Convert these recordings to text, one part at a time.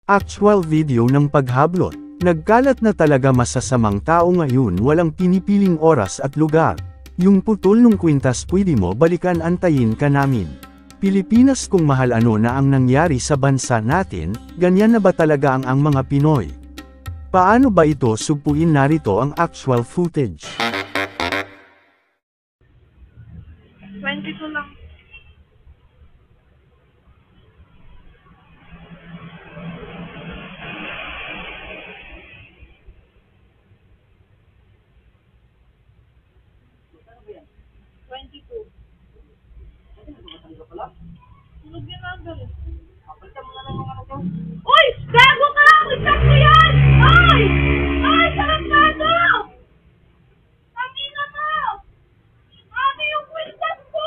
Actual video ng paghablot. Nagkalat na talaga masasamang tao ngayon, walang pinipiling oras at lugar. Yung putol nung kwintas pwede mo balikan, antayin ka namin. Pilipinas, kung mahal, ano na ang nangyari sa bansa natin, ganyan na ba talaga ang mga Pinoy? Paano ba ito sugpuin? Narito ang actual footage. 22 lang. Tulog yan ang galit. Uy! Gago ka! Isang ko yan! Ay! Ay! Sarangado! Tangina mo! Ano yung kwintas ko?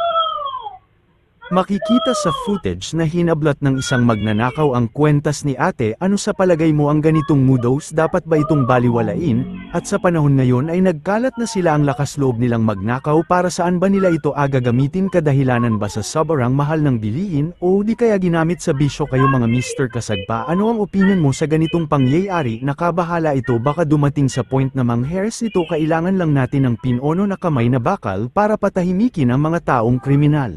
Makikita sa footage na hinablat ng isang magnanakaw ang kwentas ni ate. Ano sa palagay mo ang ganitong mudos? Dapat ba itong baliwalain? At sa panahon ngayon ay nagkalat na sila ang lakas loob nilang magnakaw. Para saan ba nila ito agagamitin? Kadahilanan ba sa sobrang mahal ng bilihin? O di kaya ginamit sa bisyo? Kayo mga Mr. Kasagpa, ano ang opinion mo sa ganitong pangyayari? Nakabahala ito, baka dumating sa point na manghers ito. Kailangan lang natin ng pinono na kamay na bakal para patahimikin ang mga taong kriminal.